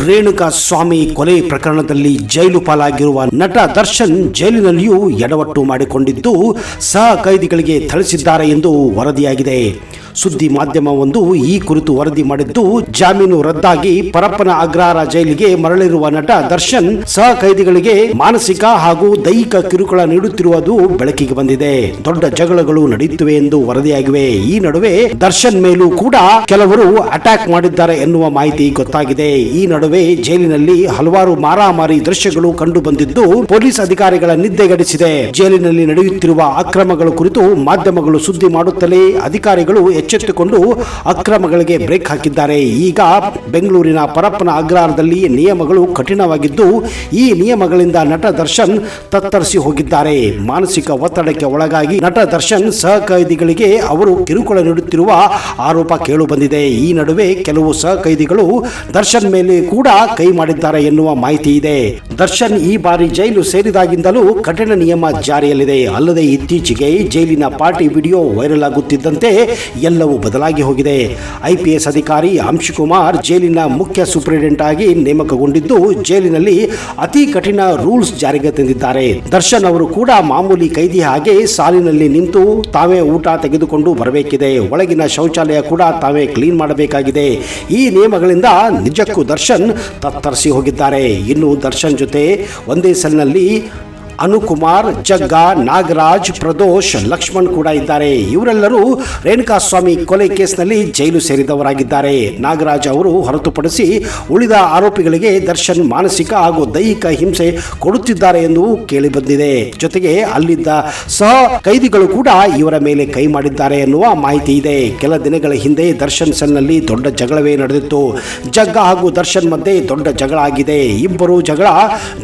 ರೇಣುಕಾ ಸ್ವಾಮಿ ಕೊಲೆ ಪ್ರಕರಣದಲ್ಲಿ ಜೈಲು ಪಾಲಾಗಿರುವ ನಟ ದರ್ಶನ್ ಜೈಲಿನಲ್ಲಿಯೂ ಎಡವಟ್ಟು ಮಾಡಿಕೊಂಡಿದ್ದು ಸಹ ಕೈದಿಗಳಿಗೆ ಥಳಿಸಿದ್ದಾರೆ ಎಂದು ವರದಿಯಾಗಿದೆ. ಸುದ್ದಿ ಮಾಧ್ಯಮವೊಂದು ಈ ಕುರಿತು ವರದಿ ಮಾಡಿದ್ದು, ಜಾಮೀನು ರದ್ದಾಗಿ ಪರಪ್ಪನ ಅಗ್ರಹಾರ ಜೈಲಿಗೆ ಮರಳಿರುವ ನಟ ದರ್ಶನ್ ಸಹ ಕೈದಿಗಳಿಗೆ ಮಾನಸಿಕ ಹಾಗೂ ದೈಹಿಕ ಕಿರುಕುಳ ನೀಡುತ್ತಿರುವುದು ಬೆಳಕಿಗೆ ಬಂದಿದೆ. ದೊಡ್ಡ ಜಗಳಗಳು ನಡೆಯುತ್ತಿವೆ ಎಂದು ವರದಿಯಾಗಿವೆ. ಈ ನಡುವೆ ದರ್ಶನ್ ಮೇಲೂ ಕೂಡ ಕೆಲವರು ಅಟ್ಯಾಕ್ ಮಾಡಿದ್ದಾರೆ ಎನ್ನುವ ಮಾಹಿತಿ ಗೊತ್ತಾಗಿದೆ. ಈ ನಡುವೆ ಜೈಲಿನಲ್ಲಿ ಹಲವಾರು ಮಾರಾಮಾರಿ ದೃಶ್ಯಗಳು ಕಂಡು ಬಂದಿದ್ದು ಪೊಲೀಸ್ ಅಧಿಕಾರಿಗಳ ನಿದ್ದೆಗೆಡಿಸಿದೆ. ಜೈಲಿನಲ್ಲಿ ನಡೆಯುತ್ತಿರುವ ಅಕ್ರಮಗಳ ಕುರಿತು ಮಾಧ್ಯಮಗಳು ಸುದ್ದಿ ಮಾಡುತ್ತಲೇ ಅಧಿಕಾರಿಗಳು ಎಚ್ಚೆತ್ತುಕೊಂಡು ಅಕ್ರಮಗಳಿಗೆ ಬ್ರೇಕ್ ಹಾಕಿದ್ದಾರೆ. ಈಗ ಬೆಂಗಳೂರಿನ ಪರಪ್ಪನ ಅಗ್ರಹಾರದಲ್ಲಿ ನಿಯಮಗಳು ಕಠಿಣವಾಗಿದ್ದು ಈ ನಿಯಮಗಳಿಂದ ನಟ ದರ್ಶನ್ ತತ್ತರಿಸಿ ಹೋಗಿದ್ದಾರೆ. ಮಾನಸಿಕ ಒತ್ತಡಕ್ಕೆ ಒಳಗಾಗಿ ನಟ ದರ್ಶನ್ ಸಹ ಕೈದಿಗಳಿಗೆ ಅವರು ಕಿರುಕುಳ ನೀಡುತ್ತಿರುವ ಆರೋಪ ಕೇಳು ಬಂದಿದೆ. ಈ ನಡುವೆ ಕೆಲವು ಸಹ ಕೈದಿಗಳು ದರ್ಶನ್ ಮೇಲೆ ಕೂಡ ಕೈ ಮಾಡಿದ್ದಾರೆ ಎನ್ನುವ ಮಾಹಿತಿ ಇದೆ. ದರ್ಶನ್ ಈ ಬಾರಿ ಜೈಲು ಸೇರಿದಾಗಿಂದಲೂ ಕಠಿಣ ನಿಯಮ ಜಾರಿಯಲ್ಲಿದೆ. ಅಲ್ಲದೆ ಇತ್ತೀಚೆಗೆ ಜೈಲಿನ ಪಾರ್ಟಿ ವಿಡಿಯೋ ವೈರಲ್ ಆಗುತ್ತಿದ್ದಂತೆ ಎಲ್ಲವೂ ಬದಲಾಗಿ ಹೋಗಿದೆ. ಐಪಿಎಸ್ ಅಧಿಕಾರಿ ಅಂಶುಕುಮಾರ್ ಜೈಲಿನ ಮುಖ್ಯ ಸೂಪರಿಂಟೆಂಡೆಂಟ್ ಆಗಿ ನೇಮಕಗೊಂಡಿದ್ದು ಜೈಲಿನಲ್ಲಿ ಅತಿ ಕಠಿಣ ರೂಲ್ಸ್ ಜಾರಿಗೆ ತಂದಿದ್ದಾರೆ. ದರ್ಶನ್ ಅವರು ಕೂಡ ಮಾಮೂಲಿ ಕೈದಿ ಹಾಗೆ ಸಾಲಿನಲ್ಲಿ ನಿಂತು ತಾವೇ ಊಟ ತೆಗೆದುಕೊಂಡು ಬರಬೇಕಿದೆ. ಒಳಗಿನ ಶೌಚಾಲಯ ಕೂಡ ತಾವೇ ಕ್ಲೀನ್ ಮಾಡಬೇಕಾಗಿದೆ. ಈ ನಿಯಮಗಳಿಂದ ನಿಜಕ್ಕೂ ದರ್ಶನ್ ತತ್ತರಿಸಿ ಹೋಗಿದ್ದಾರೆ. ಇನ್ನು ದರ್ಶನ್ ಜೊತೆ ಒಂದೇ ಸೆಲ್ನಲ್ಲಿ ಅನುಕುಮಾರ್, ಜಗ್ಗ, ನಾಗರಾಜ್, ಪ್ರದೋಷ್, ಲಕ್ಷ್ಮಣ್ ಕೂಡ ಇದ್ದಾರೆ. ಇವರೆಲ್ಲರೂ ರೇಣುಕಾ ಸ್ವಾಮಿ ಕೊಲೆ ಕೇಸ್ನಲ್ಲಿ ಜೈಲು ಸೇರಿದವರಾಗಿದ್ದಾರೆ. ನಾಗರಾಜ್ ಅವರು ಹೊರತುಪಡಿಸಿ ಉಳಿದ ಆರೋಪಿಗಳಿಗೆ ದರ್ಶನ್ ಮಾನಸಿಕ ಹಾಗೂ ದೈಹಿಕ ಹಿಂಸೆ ಕೊಡುತ್ತಿದ್ದಾರೆ ಎಂದು ಕೇಳಿಬಂದಿದೆ. ಜೊತೆಗೆ ಅಲ್ಲಿದ್ದ ಸಹ ಕೈದಿಗಳು ಕೂಡ ಇವರ ಮೇಲೆ ಕೈ ಮಾಡಿದ್ದಾರೆ ಎನ್ನುವ ಮಾಹಿತಿ ಇದೆ. ಕೆಲ ದಿನಗಳ ಹಿಂದೆ ದರ್ಶನ್ ಸೆಲ್ನಲ್ಲಿ ದೊಡ್ಡ ಜಗಳವೇ ನಡೆದಿತ್ತು. ಜಗ್ಗ ಹಾಗೂ ದರ್ಶನ್ ಮಧ್ಯೆ ದೊಡ್ಡ ಜಗಳ ಆಗಿದೆ. ಇಬ್ಬರು ಜಗಳ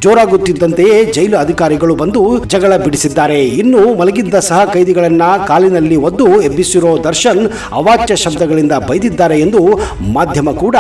ಜೋರಾಗುತ್ತಿದ್ದಂತೆಯೇ ಜೈಲು ಅಧಿಕಾರಿಗಳು ಬಂದು ಜಗಳ ಬಿಡಿಸಿದ್ದಾರೆ. ಇನ್ನು ಮಲಗಿದ್ದ ಸಹ ಕೈದಿಗಳನ್ನ ಕಾಲಿನಲ್ಲಿ ಒದ್ದು ಎಬ್ಬಿಸಿರೋ ದರ್ಶನ್ ಅವಾಚ್ಯ ಶಬ್ದಗಳಿಂದ ಬೈದಿದ್ದಾರೆ ಎಂದು ಮಾಧ್ಯಮ ಕೂಡ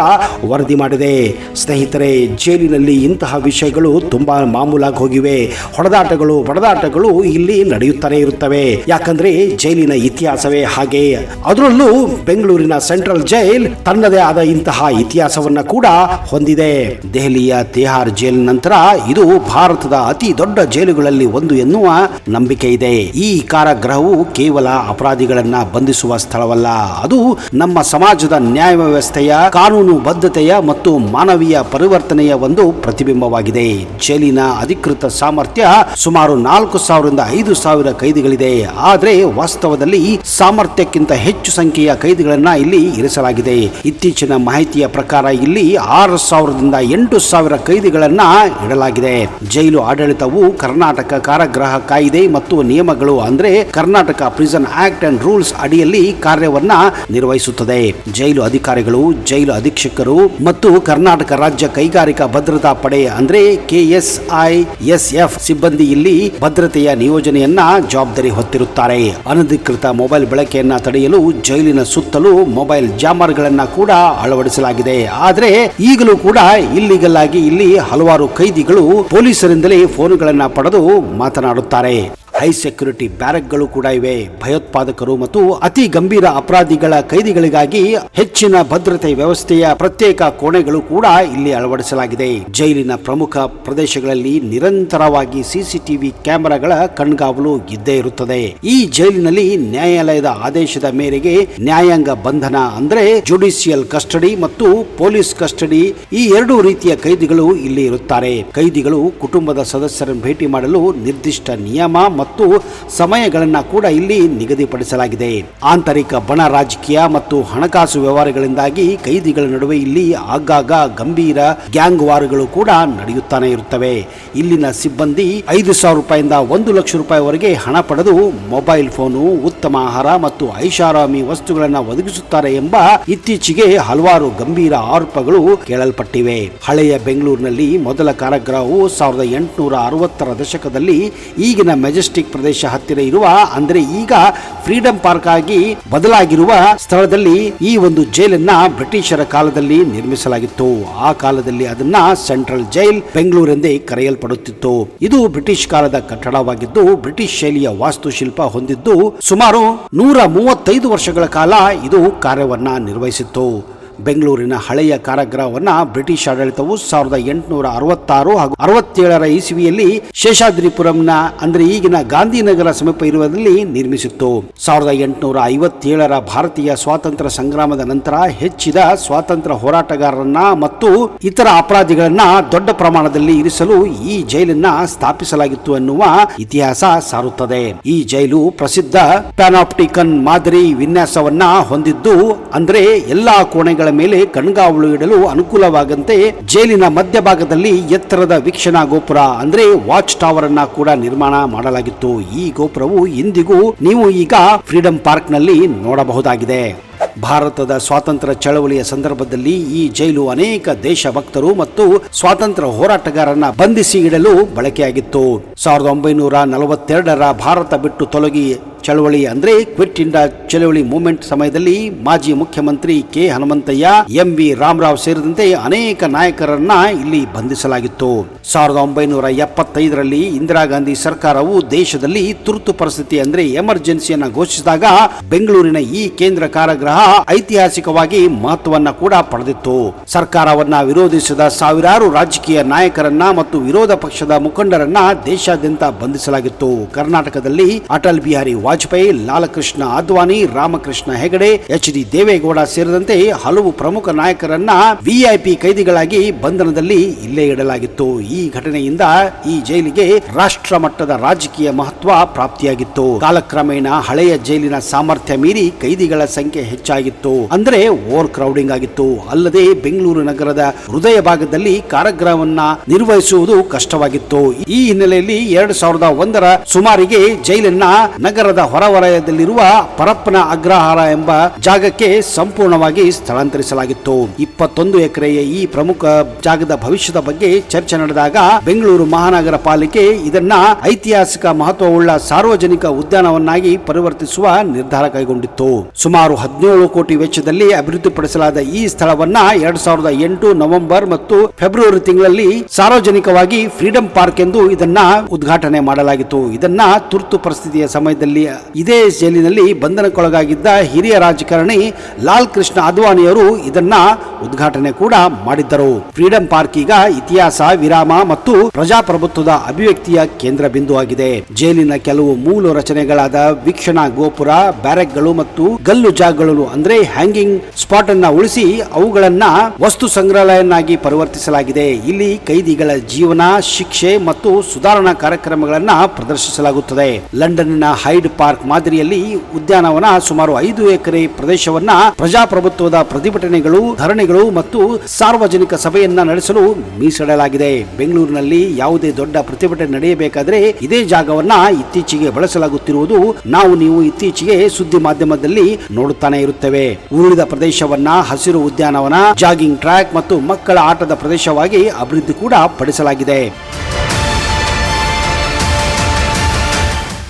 ವರದಿ ಮಾಡಿದೆ. ಸ್ನೇಹಿತರೆ, ಜೈಲಿನಲ್ಲಿ ಇಂತಹ ವಿಷಯಗಳು ತುಂಬಾ ಮಾಮೂಲಾಗಿ ಹೋಗಿವೆ. ಹೊಡೆದಾಟಗಳು ಬಡದಾಟಗಳು ಇಲ್ಲಿ ನಡೆಯುತ್ತಲೇ ಇರುತ್ತವೆ. ಯಾಕಂದ್ರೆ ಜೈಲಿನ ಇತಿಹಾಸವೇ ಹಾಗೆ. ಅದರಲ್ಲೂ ಬೆಂಗಳೂರಿನ ಸೆಂಟ್ರಲ್ ಜೈಲ್ ತನ್ನದೇ ಆದ ಇಂತಹ ಇತಿಹಾಸವನ್ನ ಕೂಡ ಹೊಂದಿದೆ. ದೆಹಲಿಯ ತಿಹಾರ್ ಜೈಲ್ ನಂತರ ಇದು ಭಾರತದ ಅತಿ ದೊಡ್ಡ ಜೈಲುಗಳಲ್ಲಿ ಒಂದು ಎನ್ನುವ ನಂಬಿಕೆ ಇದೆ. ಈ ಕಾರಾಗೃಹವು ಕೇವಲ ಅಪರಾಧಿಗಳನ್ನ ಬಂಧಿಸುವ ಸ್ಥಳವಲ್ಲ, ಅದು ನಮ್ಮ ಸಮಾಜದ ನ್ಯಾಯ ವ್ಯವಸ್ಥೆಯ ಕಾನೂನು ಬದ್ಧತೆಯ ಮತ್ತು ಮಾನವೀಯ ಪರಿವರ್ತನೆಯ ಒಂದು ಪ್ರತಿಬಿಂಬವಾಗಿದೆ. ಜೈಲಿನ ಅಧಿಕೃತ ಸಾಮರ್ಥ್ಯ ಸುಮಾರು 4,000ರಿಂದ 5,000 ಕೈದಿಗಳಿದೆ. ಆದರೆ ವಾಸ್ತವದಲ್ಲಿ ಸಾಮರ್ಥ್ಯಕ್ಕಿಂತ ಹೆಚ್ಚು ಸಂಖ್ಯೆಯ ಕೈದಿಗಳನ್ನ ಇಲ್ಲಿ ಇರಿಸಲಾಗಿದೆ. ಇತ್ತೀಚಿನ ಮಾಹಿತಿಯ ಪ್ರಕಾರ ಇಲ್ಲಿ 6,000ರಿಂದ 8,000 ಕೈದಿಗಳನ್ನ ಇಡಲಾಗಿದೆ. ಜೈಲು ಆಡಳಿತವು ಕರ್ನಾಟಕ ಕಾರಾಗೃಹ ಕಾಯ್ದೆ ಮತ್ತು ನಿಯಮಗಳು ಅಂದ್ರೆ Karnataka prison act and rules ಅಡಿಯಲ್ಲಿ ಕಾರ್ಯವನ್ನ ನಿರ್ವಹಿಸುತ್ತದೆ. ಜೈಲು ಅಧಿಕಾರಿಗಳು, ಜೈಲು ಅಧೀಕ್ಷಕರು ಮತ್ತು ಕರ್ನಾಟಕ ರಾಜ್ಯ ಕೈಗಾರಿಕಾ ಭದ್ರತಾ ಪಡೆ ಅಂದ್ರೆ KSISF ಸಿಬ್ಬಂದಿ ಇಲ್ಲಿ ಭದ್ರತೆಯ ನಿಯೋಜನೆಯನ್ನ ಜವಾಬ್ದಾರಿ ಹೊತ್ತಿರುತ್ತಾರೆ. ಅನಧಿಕೃತ ಮೊಬೈಲ್ ಬಳಕೆಯನ್ನ ತಡೆಯಲು ಜೈಲಿನ ಸುತ್ತಲೂ ಮೊಬೈಲ್ ಜಾಮರ್ಗಳನ್ನ ಕೂಡ ಅಳವಡಿಸಲಾಗಿದೆ. ಆದರೆ ಈಗಲೂ ಕೂಡ ಇಲ್ಲಿಗಲ್ ಆಗಿ ಇಲ್ಲಿ ಹಲವಾರು ಕೈದಿಗಳು ಪೊಲೀಸರಿಂದಲೇ ಫೋನ್ಗಳನ್ನ ಪಡೆದು ಮಾತನಾಡುತ್ತಾರೆ. ಹೈ ಸೆಕ್ಯೂರಿಟಿ ಬ್ಯಾರಕ್ಗಳು ಕೂಡ ಇವೆ. ಭಯೋತ್ಪಾದಕರು ಮತ್ತು ಅತಿ ಗಂಭೀರ ಅಪರಾಧಿಗಳ ಕೈದಿಗಳಿಗಾಗಿ ಹೆಚ್ಚಿನ ಭದ್ರತೆ ವ್ಯವಸ್ಥೆಯ ಪ್ರತ್ಯೇಕ ಕೋಣೆಗಳು ಕೂಡ ಇಲ್ಲಿ ಅಳವಡಿಸಲಾಗಿದೆ. ಜೈಲಿನ ಪ್ರಮುಖ ಪ್ರದೇಶಗಳಲ್ಲಿ ನಿರಂತರವಾಗಿ CCTV ಕ್ಯಾಮೆರಾಗಳ ಕಣ್ಗಾವಲು ಇದ್ದೇ ಇರುತ್ತದೆ. ಈ ಜೈಲಿನಲ್ಲಿ ನ್ಯಾಯಾಲಯದ ಆದೇಶದ ಮೇರೆಗೆ ನ್ಯಾಯಾಂಗ ಬಂಧನ ಅಂದ್ರೆ ಜುಡಿಷಿಯಲ್ ಕಸ್ಟಡಿ ಮತ್ತು ಪೊಲೀಸ್ ಕಸ್ಟಡಿ, ಈ ಎರಡೂ ರೀತಿಯ ಕೈದಿಗಳು ಇಲ್ಲಿ ಇರುತ್ತಾರೆ. ಕೈದಿಗಳು ಕುಟುಂಬದ ಸದಸ್ಯರನ್ನು ಭೇಟಿ ಮಾಡಲು ನಿರ್ದಿಷ್ಟ ನಿಯಮ ಮತ್ತು ಸಮಯಗಳನ್ನ ಕೂಡ ಇಲ್ಲಿ ನಿಗದಿಪಡಿಸಲಾಗಿದೆ. ಆಂತರಿಕ ಬಣ ರಾಜಕೀಯ ಮತ್ತು ಹಣಕಾಸು ವ್ಯವಹಾರಗಳಿಂದಾಗಿ ಕೈದಿಗಳ ನಡುವೆ ಇಲ್ಲಿ ಆಗಾಗ ಗಂಭೀರ ಗ್ಯಾಂಗ್ ವಾರ್ಗಳು ಕೂಡ ನಡೆಯುತ್ತಾನೆ ಇರುತ್ತವೆ. ಇಲ್ಲಿನ ಸಿಬ್ಬಂದಿ 5,000 ರೂಪಾಯಿಂದ 1 ಲಕ್ಷ ರೂಪಾಯಿವರೆಗೆ ಹಣ ಪಡೆದು ಮೊಬೈಲ್ ಫೋನು, ಉತ್ತಮ ಆಹಾರ ಮತ್ತು ಐಷಾರಾಮಿ ವಸ್ತುಗಳನ್ನು ಒದಗಿಸುತ್ತಾರೆ ಎಂಬ ಇತ್ತೀಚೆಗೆ ಹಲವಾರು ಗಂಭೀರ ಆರೋಪಗಳು ಕೇಳಲ್ಪಟ್ಟಿವೆ. ಹಳೆಯ ಬೆಂಗಳೂರಿನಲ್ಲಿ ಮೊದಲ ಕಾರಾಗೃಹವು 1860ರ ದಶಕದಲ್ಲಿ ಈಗಿನ ಮೆಜೆಸ್ಟಿಕ್ ಪ್ರದೇಶ ಹತ್ತಿರ ಇರುವ ಅಂದ್ರೆ ಈಗ ಫ್ರೀಡಂ ಪಾರ್ಕ್ ಆಗಿ ಬದಲಾಗಿರುವ ಸ್ಥಳದಲ್ಲಿ ಈ ಒಂದು ಜೈಲನ್ನ ಬ್ರಿಟಿಷರ ಕಾಲದಲ್ಲಿ ನಿರ್ಮಿಸಲಾಗಿತ್ತು. ಆ ಕಾಲದಲ್ಲಿ ಅದನ್ನ ಸೆಂಟ್ರಲ್ ಜೈಲ್ ಬೆಂಗಳೂರೆಂದೇ ಕರೆಯಲ್ಪಡುತ್ತಿತ್ತು. ಇದು ಬ್ರಿಟಿಷ್ ಕಾಲದ ಕಟ್ಟಡವಾಗಿದ್ದು ಬ್ರಿಟಿಷ್ ಶೈಲಿಯ ವಾಸ್ತುಶಿಲ್ಪ ಹೊಂದಿದ್ದು ಸುಮಾರು 135 ವರ್ಷಗಳ ಕಾಲ ಇದು ಕಾರ್ಯವನ್ನ ನಿರ್ವಹಿಸಿತ್ತು. ಬೆಂಗಳೂರಿನ ಹಳೆಯ ಕಾರಾಗೃಹವನ್ನ ಬ್ರಿಟಿಷ್ ಆಡಳಿತವು 1866 ಹಾಗೂ 67ರ ಇಸವಿಯಲ್ಲಿ ಶೇಷಾದ್ರಿಪುರಂನ ಅಂದ್ರೆ ಈಗಿನ ಗಾಂಧಿನಗರ ಸಮೀಪ ಇರುವುದರಲ್ಲಿ ನಿರ್ಮಿಸಿತ್ತು. 1857ರ ಭಾರತೀಯ ಸ್ವಾತಂತ್ರ್ಯ ಸಂಗ್ರಾಮದ ನಂತರ ಹೆಚ್ಚಿದ ಸ್ವಾತಂತ್ರ್ಯ ಹೋರಾಟಗಾರರನ್ನ ಮತ್ತು ಇತರ ಅಪರಾಧಿಗಳನ್ನ ದೊಡ್ಡ ಪ್ರಮಾಣದಲ್ಲಿ ಇರಿಸಲು ಈ ಜೈಲನ್ನ ಸ್ಥಾಪಿಸಲಾಗಿತ್ತು ಎನ್ನುವ ಇತಿಹಾಸ ಸಾರುತ್ತದೆ. ಈ ಜೈಲು ಪ್ರಸಿದ್ಧ ಪ್ಯಾನಾಪ್ಟಿಕನ್ ಮಾದರಿ ವಿನ್ಯಾಸವನ್ನ ಹೊಂದಿದ್ದು, ಅಂದ್ರೆ ಎಲ್ಲಾ ಕೋಣೆಗಳ ಮೇಲೆ ಕಣ್ಗಾವಲು ಇಡಲು ಅನುಕೂಲವಾಗಂತೆ ಜೈಲಿನ ಮಧ್ಯಭಾಗದಲ್ಲಿ ಎತ್ತರದ ವೀಕ್ಷಣಾ ಗೋಪುರ ಅಂದ್ರೆ ವಾಚ್ ಟವರ್ ಅನ್ನ ಕೂಡ ನಿರ್ಮಾಣ ಮಾಡಲಾಗಿತ್ತು. ಈ ಗೋಪುರವು ಇಂದಿಗೂ ನೀವು ಈಗ ಫ್ರೀಡಂ ಪಾರ್ಕ್ ನಲ್ಲಿ ನೋಡಬಹುದಾಗಿದೆ. ಭಾರತದ ಸ್ವಾತಂತ್ರ್ಯ ಚಳವಳಿಯ ಸಂದರ್ಭದಲ್ಲಿ ಈ ಜೈಲು ಅನೇಕ ದೇಶಭಕ್ತರು ಮತ್ತು ಸ್ವಾತಂತ್ರ್ಯ ಹೋರಾಟಗಾರರನ್ನ ಬಂಧಿಸಿ ಇಡಲು ಬಳಕೆಯಾಗಿತ್ತು. 1942ರ ಭಾರತ ಬಿಟ್ಟು ತೊಲಗಿ ಚಳವಳಿ ಅಂದ್ರೆ ಕ್ವಿಟ್ ಇಂಡಿಯಾ ಚಳವಳಿ ಮೂವ್ಮೆಂಟ್ ಸಮಯದಲ್ಲಿ ಮಾಜಿ ಮುಖ್ಯಮಂತ್ರಿ ಕೆ ಹನುಮಂತಯ್ಯ, ಎಂ.ವಿ. ರಾಮರಾವ್ ಸೇರಿದಂತೆ ಅನೇಕ ನಾಯಕರನ್ನ ಇಲ್ಲಿ ಬಂಧಿಸಲಾಗಿತ್ತು. 1975ರಲ್ಲಿ ಇಂದಿರಾ ಗಾಂಧಿ ಸರ್ಕಾರವು ದೇಶದಲ್ಲಿ ತುರ್ತು ಪರಿಸ್ಥಿತಿ ಅಂದ್ರೆ ಎಮರ್ಜೆನ್ಸಿಯನ್ನ ಘೋಷಿಸಿದಾಗ ಬೆಂಗಳೂರಿನ ಈ ಕೇಂದ್ರ ಕಾರಾಗೃಹ ಐತಿಹಾಸಿಕವಾಗಿ ಮಹತ್ವವನ್ನ ಕೂಡ ಪಡೆದಿತ್ತು. ಸರ್ಕಾರವನ್ನ ವಿರೋಧಿಸಿದ ಸಾವಿರಾರು ರಾಜಕೀಯ ನಾಯಕರನ್ನ ಮತ್ತು ವಿರೋಧ ಪಕ್ಷದ ಮುಖಂಡರನ್ನ ದೇಶಾದ್ಯಂತ ಬಂಧಿಸಲಾಗಿತ್ತು. ಕರ್ನಾಟಕದಲ್ಲಿ ಅಟಲ್ ಬಿಹಾರಿ ವಾಜಪೇಯಿ, ಲಾಲಕೃಷ್ಣ ಅದ್ವಾನಿ, ರಾಮಕೃಷ್ಣ ಹೆಗಡೆ, ಎಚ್.ಡಿ. ದೇವೇಗೌಡ ಸೇರಿದಂತೆ ಹಲವು ಪ್ರಮುಖ ನಾಯಕರನ್ನ ವಿಐಪಿ ಕೈದಿಗಳಾಗಿ ಬಂಧನದಲ್ಲಿ ಇಲ್ಲೇ ಇಡಲಾಗಿತ್ತು. ಈ ಘಟನೆಯಿಂದ ಈ ಜೈಲಿಗೆ ರಾಷ್ಟ್ರ ಮಟ್ಟದ ರಾಜಕೀಯ ಮಹತ್ವ ಪ್ರಾಪ್ತಿಯಾಗಿತ್ತು. ಕಾಲಕ್ರಮೇಣ ಹಳೆಯ ಜೈಲಿನ ಸಾಮರ್ಥ್ಯ ಮೀರಿ ಕೈದಿಗಳ ಸಂಖ್ಯೆ ಹೆಚ್ಚಾಗಿತ್ತು, ಅಂದ್ರೆ ಓವರ್ ಕ್ರೌಡಿಂಗ್ ಆಗಿತ್ತು. ಅಲ್ಲದೆ ಬೆಂಗಳೂರು ನಗರದ ಹೃದಯ ಭಾಗದಲ್ಲಿ ಕಾರಾಗೃಹವನ್ನ ನಿರ್ವಹಿಸುವುದು ಕಷ್ಟವಾಗಿತ್ತು. ಈ ಹಿನ್ನೆಲೆಯಲ್ಲಿ 2001ರ ಸುಮಾರಿಗೆ ಜೈಲನ್ನ ನಗರದ ಹೊರವಲಯದಲ್ಲಿರುವ ಪರಪ್ಪನ ಅಗ್ರಹಾರ ಎಂಬ ಜಾಗಕ್ಕೆ ಸಂಪೂರ್ಣವಾಗಿ ಸ್ಥಳಾಂತರಿಸಲಾಗಿತ್ತು. 21 ಎಕರೆಯ ಈ ಪ್ರಮುಖ ಜಾಗದ ಭವಿಷ್ಯದ ಬಗ್ಗೆ ಚರ್ಚೆ ನಡೆದಾಗ ಬೆಂಗಳೂರು ಮಹಾನಗರ ಪಾಲಿಕೆ ಇದನ್ನ ಐತಿಹಾಸಿಕ ಮಹತ್ವವುಳ್ಳ ಸಾರ್ವಜನಿಕ ಉದ್ಯಾನವನ್ನಾಗಿ ಪರಿವರ್ತಿಸುವ ನಿರ್ಧಾರ ಕೈಗೊಂಡಿತ್ತು. ಸುಮಾರು 17 ಕೋಟಿ ವೆಚ್ಚದಲ್ಲಿ ಅಭಿವೃದ್ಧಿಪಡಿಸಲಾದ ಈ ಸ್ಥಳವನ್ನ 2008 ನವೆಂಬರ್ ಮತ್ತು ಫೆಬ್ರವರಿ ತಿಂಗಳಲ್ಲಿ ಸಾರ್ವಜನಿಕವಾಗಿ ಫ್ರೀಡಂ ಪಾರ್ಕ್ ಎಂದು ಇದನ್ನ ಉದ್ಘಾಟನೆ ಮಾಡಲಾಗಿತ್ತು. ಇದನ್ನ ತುರ್ತು ಪರಿಸ್ಥಿತಿಯ ಸಮಯದಲ್ಲಿ ಇದೇ ಜೈಲಿನಲ್ಲಿ ಬಂಧನಕ್ಕೊಳಗಾಗಿದ್ದ ಹಿರಿಯ ರಾಜಕಾರಣಿ ಲಾಲ್ ಕೃಷ್ಣ ಅದ್ವಾನಿಯವರು ಇದನ್ನ ಉದ್ಘಾಟನೆ ಕೂಡ ಮಾಡಿದ್ದರು. ಫ್ರೀಡಂ ಪಾರ್ಕ್ ಈಗ ಇತಿಹಾಸ, ವಿರಾಮ ಮತ್ತು ಪ್ರಜಾಪ್ರಭುತ್ವದ ಅಭಿವ್ಯಕ್ತಿಯ ಕೇಂದ್ರ ಬಿಂದು ಆಗಿದೆ. ಜೈಲಿನ ಕೆಲವು ಮೂಲ ರಚನೆಗಳಾದ ವೀಕ್ಷಣಾ ಗೋಪುರ, ಬ್ಯಾರೆಕ್ಗಳು ಮತ್ತು ಗಲ್ಲು ಜಾಗಗಳು ಅಂದ್ರೆ ಹ್ಯಾಂಗಿಂಗ್ ಸ್ಪಾಟ್ ಅನ್ನ ಉಳಿಸಿ ಅವುಗಳನ್ನ ವಸ್ತು ಸಂಗ್ರಹಾಲಯನ್ನಾಗಿ ಪರಿವರ್ತಿಸಲಾಗಿದೆ. ಇಲ್ಲಿ ಕೈದಿಗಳ ಜೀವನ, ಶಿಕ್ಷೆ ಮತ್ತು ಸುಧಾರಣಾ ಕಾರ್ಯಕ್ರಮಗಳನ್ನ ಪ್ರದರ್ಶಿಸಲಾಗುತ್ತದೆ. ಲಂಡನ್ನಿನ ಹೈಡ್ ಪಾರ್ಕ್ ಮಾದರಿಯಲ್ಲಿ ಉದ್ಯಾನವನ ಸುಮಾರು 5 ಎಕರೆ ಪ್ರದೇಶವನ್ನ ಪ್ರಜಾಪ್ರಭುತ್ವದ ಪ್ರತಿಭಟನೆಗಳು, ಧರಣಿಗಳು ಮತ್ತು ಸಾರ್ವಜನಿಕ ಸಭೆಯನ್ನ ನಡೆಸಲು ಮೀಸಲಿಡಲಾಗಿದೆ. ಬೆಂಗಳೂರಿನಲ್ಲಿ ಯಾವುದೇ ದೊಡ್ಡ ಪ್ರತಿಭಟನೆ ನಡೆಯಬೇಕಾದ್ರೆ ಇದೇ ಜಾಗವನ್ನ ಇತ್ತೀಚೆಗೆ ಬಳಸಲಾಗುತ್ತಿರುವುದು ನೀವು ಇತ್ತೀಚೆಗೆ ಸುದ್ದಿ ಮಾಧ್ಯಮದಲ್ಲಿ ನೋಡುತ್ತಾನೆ ಇರುತ್ತೇವೆ. ಉಳಿದ ಪ್ರದೇಶವನ್ನ ಹಸಿರು ಉದ್ಯಾನವನ, ಜಾಗಿಂಗ್ ಟ್ರ್ಯಾಕ್ ಮತ್ತು ಮಕ್ಕಳ ಆಟದ ಪ್ರದೇಶವಾಗಿ ಅಭಿವೃದ್ಧಿ ಕೂಡ ಪಡಿಸಲಾಗಿದೆ.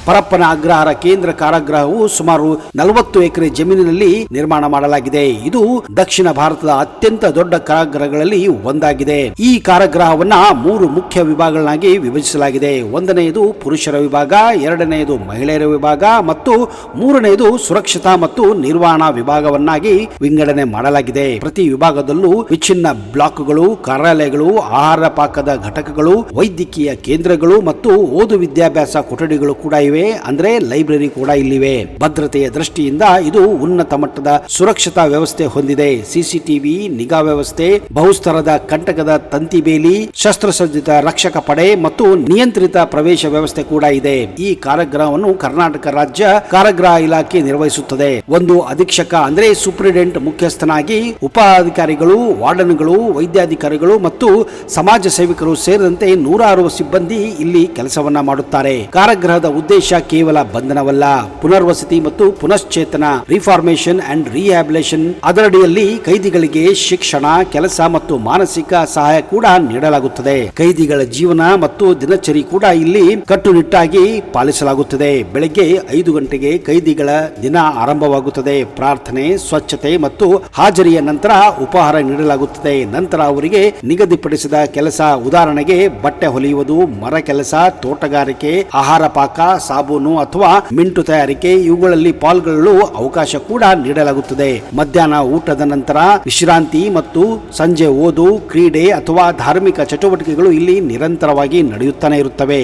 ಪರಪ್ಪನ ಅಗ್ರಹಾರ ಕೇಂದ್ರ ಕಾರಾಗೃಹವು ಸುಮಾರು 40 ಎಕರೆ ಜಮೀನಿನಲ್ಲಿ ನಿರ್ಮಾಣ ಮಾಡಲಾಗಿದೆ. ಇದು ದಕ್ಷಿಣ ಭಾರತದ ಅತ್ಯಂತ ದೊಡ್ಡ ಕಾರಾಗೃಹಗಳಲ್ಲಿ ಒಂದಾಗಿದೆ. ಈ ಕಾರಾಗೃಹವನ್ನ 3 ಮುಖ್ಯ ವಿಭಾಗಗಳನ್ನಾಗಿ ವಿಭಜಿಸಲಾಗಿದೆ. 1ನೇದು ಪುರುಷರ ವಿಭಾಗ, 2ನೇದು ಮಹಿಳೆಯರ ವಿಭಾಗ ಮತ್ತು 3ನೇದು ಸುರಕ್ಷತಾ ಮತ್ತು ನಿರ್ವಹಣಾ ವಿಭಾಗವನ್ನಾಗಿ ವಿಂಗಡಣೆ ಮಾಡಲಾಗಿದೆ. ಪ್ರತಿ ವಿಭಾಗದಲ್ಲೂ ವಿಚ್ಛಿನ್ನ ಬ್ಲಾಕ್ಗಳು, ಕಾರ್ಯಾಲಯಗಳು, ಆಹಾರ ಪಾಕದ ಘಟಕಗಳು, ವೈದ್ಯಕೀಯ ಕೇಂದ್ರಗಳು ಮತ್ತು ಓದು ವಿದ್ಯಾಭ್ಯಾಸ ಕೊಠಡಿಗಳು ಕೂಡ ಇವೆ. ಅಂದ್ರೆ ಲೈಬ್ರರಿ ಕೂಡ ಇಲ್ಲಿವೆ. ಭದ್ರತೆಯ ದೃಷ್ಟಿಯಿಂದ ಇದು ಉನ್ನತ ಮಟ್ಟದ ಸುರಕ್ಷತಾ ವ್ಯವಸ್ಥೆ ಹೊಂದಿದೆ. ಸಿಸಿಟಿವಿ, ನಿಗಾ ವ್ಯವಸ್ಥೆ, ಬಹುಸ್ತರದ ಕಂಟಕದ ತಂತಿ ಬೇಲಿ, ಶಸ್ತ್ರಸಜ್ಜಿತ ರಕ್ಷಕ ಪಡೆ ಮತ್ತು ನಿಯಂತ್ರಿತ ಪ್ರವೇಶ ವ್ಯವಸ್ಥೆ ಕೂಡ ಇದೆ. ಈ ಕಾರಾಗೃಹವನ್ನು ಕರ್ನಾಟಕ ರಾಜ್ಯ ಕಾರಾಗೃಹ ಇಲಾಖೆ ನಿರ್ವಹಿಸುತ್ತದೆ. ಒಂದು ಅಧೀಕ್ಷಕ ಅಂದ್ರೆ ಸೂಪರಿಂಟೆಂಡೆಂಟ್ ಮುಖ್ಯಸ್ಥನಾಗಿ ಉಪಾಧಿಕಾರಿಗಳು, ವಾರ್ಡನ್ಗಳು, ವೈದ್ಯಾಧಿಕಾರಿಗಳು ಮತ್ತು ಸಮಾಜ ಸೇವಕರು ಸೇರಿದಂತೆ 106 ಸಿಬ್ಬಂದಿ ಇಲ್ಲಿ ಕೆಲಸವನ್ನ ಮಾಡುತ್ತಾರೆ. ಕಾರಾಗೃಹದ ಉದ್ದೇಶ ಕೇವಲ ಬಂಧನವಲ್ಲ, ಪುನರ್ವಸತಿ ಮತ್ತು ಪುನಶ್ಚೇತನ, ರಿಫಾರ್ಮೇಶನ್ ಅಂಡ್ ರಿಹ್ಯಾಬಿಲೇಷನ್. ಅದರಡಿಯಲ್ಲಿ ಕೈದಿಗಳಿಗೆ ಶಿಕ್ಷಣ, ಕೆಲಸ ಮತ್ತು ಮಾನಸಿಕ ಸಹಾಯ ಕೂಡ ನೀಡಲಾಗುತ್ತದೆ. ಕೈದಿಗಳ ಜೀವನ ಮತ್ತು ದಿನಚರಿ ಕೂಡ ಇಲ್ಲಿ ಕಟ್ಟುನಿಟ್ಟಾಗಿ ಪಾಲಿಸಲಾಗುತ್ತದೆ. ಬೆಳಗ್ಗೆ 5 ಗಂಟೆಗೆ ಕೈದಿಗಳ ದಿನ ಆರಂಭವಾಗುತ್ತದೆ. ಪ್ರಾರ್ಥನೆ, ಸ್ವಚ್ಛತೆ ಮತ್ತು ಹಾಜರಿಯ ನಂತರ ಉಪಹಾರ ನೀಡಲಾಗುತ್ತದೆ. ನಂತರ ಅವರಿಗೆ ನಿಗದಿಪಡಿಸಿದ ಕೆಲಸ, ಉದಾಹರಣೆಗೆ ಬಟ್ಟೆ ಹೊಲಿಯುವುದು, ಮರ ಕೆಲಸ, ತೋಟಗಾರಿಕೆ, ಆಹಾರ ಪಾಕ, ಸಾಬೂನು ಸಾಬೂನು ಅಥವಾ ಮಿಂಟು ತಯಾರಿಕೆ ಇವುಗಳಲ್ಲಿ ಪಾಲ್ಗೊಳ್ಳಲು ಅವಕಾಶ ಕೂಡ ನೀಡಲಾಗುತ್ತದೆ. ಮಧ್ಯಾಹ್ನ ಊಟದ ನಂತರ ವಿಶ್ರಾಂತಿ ಮತ್ತು ಸಂಜೆ ಓದು, ಕ್ರೀಡೆ ಅಥವಾ ಧಾರ್ಮಿಕ ಚಟುವಟಿಕೆಗಳು ಇಲ್ಲಿ ನಿರಂತರವಾಗಿ ನಡೆಯುತ್ತಾನೆ ಇರುತ್ತವೆ.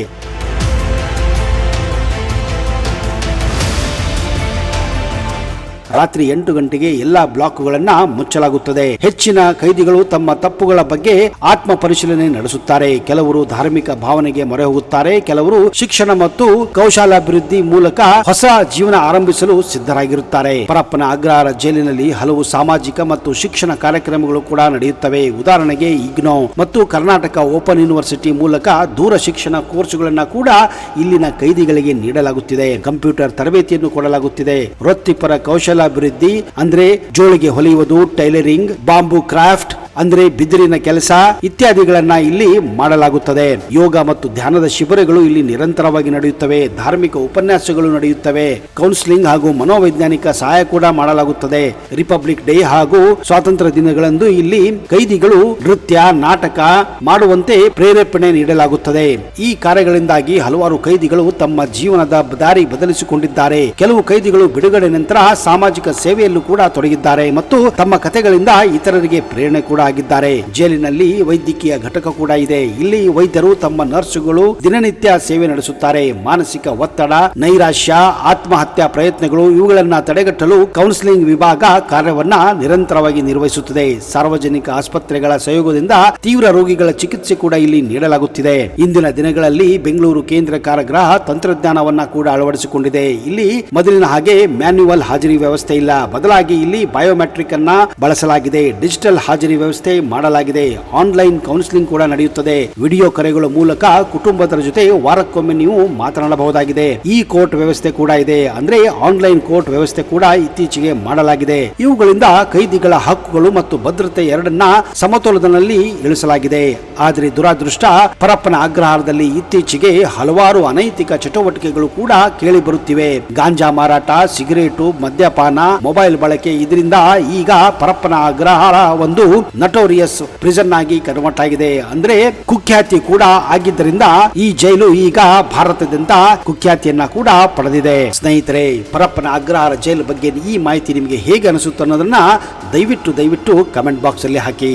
ರಾತ್ರಿ 8 ಗಂಟೆಗೆ ಎಲ್ಲಾ ಬ್ಲಾಕ್ಗಳನ್ನ ಮುಚ್ಚಲಾಗುತ್ತದೆ. ಹೆಚ್ಚಿನ ಕೈದಿಗಳು ತಮ್ಮ ತಪ್ಪುಗಳ ಬಗ್ಗೆ ಆತ್ಮ ಪರಿಶೀಲನೆ ನಡೆಸುತ್ತಾರೆ. ಕೆಲವರು ಧಾರ್ಮಿಕ ಭಾವನೆಗೆ ಮೊರೆ ಹೋಗುತ್ತಾರೆ, ಕೆಲವರು ಶಿಕ್ಷಣ ಮತ್ತು ಕೌಶಲಾಭಿವೃದ್ಧಿ ಮೂಲಕ ಹೊಸ ಜೀವನ ಆರಂಭಿಸಲು ಸಿದ್ಧರಾಗಿರುತ್ತಾರೆ. ಪರಪ್ಪನ ಅಗ್ರಹಾರ ಜೈಲಿನಲ್ಲಿ ಹಲವು ಸಾಮಾಜಿಕ ಮತ್ತು ಶಿಕ್ಷಣ ಕಾರ್ಯಕ್ರಮಗಳು ಕೂಡ ನಡೆಯುತ್ತವೆ. ಉದಾಹರಣೆಗೆ ಇಗ್ನೋ ಮತ್ತು ಕರ್ನಾಟಕ ಓಪನ್ ಯೂನಿವರ್ಸಿಟಿ ಮೂಲಕ ದೂರ ಶಿಕ್ಷಣ ಕೋರ್ಸ್ಗಳನ್ನ ಕೂಡ ಇಲ್ಲಿನ ಕೈದಿಗಳಿಗೆ ನೀಡಲಾಗುತ್ತಿದೆ. ಕಂಪ್ಯೂಟರ್ ತರಬೇತಿಯನ್ನು ಕೊಡಲಾಗುತ್ತಿದೆ. ವೃತ್ತಿಪರ ಕೌಶಲಾಭಿವೃದ್ಧಿ ಅಂದ್ರೆ ಜೋಳಿಗೆ ಹೊಲಿಯುವುದು, ಟೈಲರಿಂಗ್, ಬಾಂಬು ಕ್ರಾಫ್ಟ್ ಅಂದ್ರೆ ಬಿದಿರಿನ ಕೆಲಸ ಇತ್ಯಾದಿಗಳನ್ನ ಇಲ್ಲಿ ಮಾಡಲಾಗುತ್ತದೆ. ಯೋಗ ಮತ್ತು ಧ್ಯಾನದ ಶಿಬಿರಗಳು ಇಲ್ಲಿ ನಿರಂತರವಾಗಿ ನಡೆಯುತ್ತವೆ. ಧಾರ್ಮಿಕ ಉಪನ್ಯಾಸಗಳು ನಡೆಯುತ್ತವೆ. ಕೌನ್ಸಿಲಿಂಗ್ ಹಾಗೂ ಮನೋವೈಜ್ಞಾನಿಕ ಸಹಾಯ ಕೂಡ ಮಾಡಲಾಗುತ್ತದೆ. ರಿಪಬ್ಲಿಕ್ ಡೇ ಹಾಗೂ ಸ್ವಾತಂತ್ರ್ಯ ದಿನಗಳಂದು ಇಲ್ಲಿ ಕೈದಿಗಳು ನೃತ್ಯ, ನಾಟಕ ಮಾಡುವಂತೆ ಪ್ರೇರೇಪಣೆ ನೀಡಲಾಗುತ್ತದೆ. ಈ ಕಾರ್ಯಗಳಿಂದಾಗಿ ಹಲವಾರು ಕೈದಿಗಳು ತಮ್ಮ ಜೀವನದ ದಾರಿ ಬದಲಿಸಿಕೊಂಡಿದ್ದಾರೆ. ಕೆಲವು ಕೈದಿಗಳು ಬಿಡುಗಡೆ ನಂತರ ಸಾಮಾಜಿಕ ಸೇವೆಯಲ್ಲೂ ಕೂಡ ತೊಡಗಿದ್ದಾರೆ ಮತ್ತು ತಮ್ಮ ಕಥೆಗಳಿಂದ ಇತರರಿಗೆ ಪ್ರೇರಣೆ ಕೂಡ ಆಗಿದ್ದಾರೆ. ಜೈಲಿನಲ್ಲಿ ವೈದ್ಯಕೀಯ ಘಟಕ ಕೂಡ ಇದೆ. ಇಲ್ಲಿ ವೈದ್ಯರು ತಮ್ಮ ನರ್ಸುಗಳು ದಿನನಿತ್ಯ ಸೇವೆ ನಡೆಸುತ್ತಾರೆ. ಮಾನಸಿಕ ಒತ್ತಡ, ನೈರಾಶ್ಯ, ಆತ್ಮಹತ್ಯಾ ಪ್ರಯತ್ನಗಳು ಇವುಗಳನ್ನ ತಡೆಗಟ್ಟಲು ಕೌನ್ಸಿಲಿಂಗ್ ವಿಭಾಗ ಕಾರ್ಯವನ್ನ ನಿರಂತರವಾಗಿ ನಿರ್ವಹಿಸುತ್ತದೆ. ಸಾರ್ವಜನಿಕ ಆಸ್ಪತ್ರೆಗಳ ಸಹಯೋಗದಿಂದ ತೀವ್ರ ರೋಗಿಗಳ ಚಿಕಿತ್ಸೆ ಕೂಡ ಇಲ್ಲಿ ನೀಡಲಾಗುತ್ತಿದೆ. ಇಂದಿನ ದಿನಗಳಲ್ಲಿ ಬೆಂಗಳೂರು ಕೇಂದ್ರ ಕಾರಾಗೃಹ ತಂತ್ರಜ್ಞಾನವನ್ನ ಕೂಡ ಅಳವಡಿಸಿಕೊಂಡಿದೆ. ಇಲ್ಲಿ ಮೊದಲಿನ ಹಾಗೆ ಮ್ಯಾನ್ಯುವಲ್ ಹಾಜರಿ ವ್ಯವಸ್ಥೆ ಇಲ್ಲ. ಬದಲಾಗಿ ಇಲ್ಲಿ ಬಯೋಮೆಟ್ರಿಕ್ ಅನ್ನ ಬಳಸಲಾಗಿದೆ. ಡಿಜಿಟಲ್ ಹಾಜರಿ ವ್ಯವಸ್ಥೆ ಮಾಡಲಾಗಿದೆ. ಆನ್ಲೈನ್ ಕೌನ್ಸಿಲಿಂಗ್ ಕೂಡ ನಡೆಯುತ್ತದೆ. ವಿಡಿಯೋ ಕರೆಗಳ ಮೂಲಕ ಕುಟುಂಬದ ಜೊತೆ ವಾರಕ್ಕೊಮ್ಮೆ ನೀವು ಮಾತನಾಡಬಹುದಾಗಿದೆ. ಈ ಕೋರ್ಟ್ ವ್ಯವಸ್ಥೆ ಕೂಡ ಇದೆ. ಅಂದ್ರೆ ಆನ್ಲೈನ್ ಕೋರ್ಟ್ ವ್ಯವಸ್ಥೆ ಕೂಡ ಇತ್ತೀಚೆಗೆ ಮಾಡಲಾಗಿದೆ. ಇವುಗಳಿಂದ ಕೈದಿಗಳ ಹಕ್ಕುಗಳು ಮತ್ತು ಭದ್ರತೆ ಎರಡನ್ನ ಸಮತೋಲನದಲ್ಲಿ ಇಳಿಸಲಾಗಿದೆ. ಆದರೆ ದುರಾದೃಷ್ಟ ಪರಪ್ಪನ ಅಗ್ರಹಾರದಲ್ಲಿ ಇತ್ತೀಚೆಗೆ ಹಲವಾರು ಅನೈತಿಕ ಚಟುವಟಿಕೆಗಳು ಕೂಡ ಕೇಳಿ ಬರುತ್ತಿವೆ. ಗಾಂಜಾ ಮಾರಾಟ, ಸಿಗರೇಟು, ಮದ್ಯಪಾನ, ಮೊಬೈಲ್ ಬಳಕೆ ಇದರಿಂದ ಈಗ ಪರಪ್ಪನ ಅಗ್ರಹಾರ ಒಂದು ನಟೋರಿಯಸ್ ಪ್ರಿಸನ್ ಆಗಿ ಕನ್ವರ್ಟ್ ಆಗಿದೆ. ಅಂದ್ರೆ ಕುಖ್ಯಾತಿ ಕೂಡ ಆಗಿದ್ದರಿಂದ ಈ ಜೈಲು ಈಗ ಭಾರತದಿಂದ ಕುಖ್ಯಾತಿಯನ್ನ ಕೂಡ ಪಡೆದಿದೆ. ಸ್ನೇಹಿತರೆ, ಪರಪ್ಪನ ಅಗ್ರಹಾರ ಜೈಲು ಬಗ್ಗೆ ಈ ಮಾಹಿತಿ ನಿಮಗೆ ಹೇಗೆ ಅನಿಸುತ್ತೆ ಅನ್ನೋದನ್ನ ದಯವಿಟ್ಟು ಕಮೆಂಟ್ ಬಾಕ್ಸ್ ಅಲ್ಲಿ ಹಾಕಿ.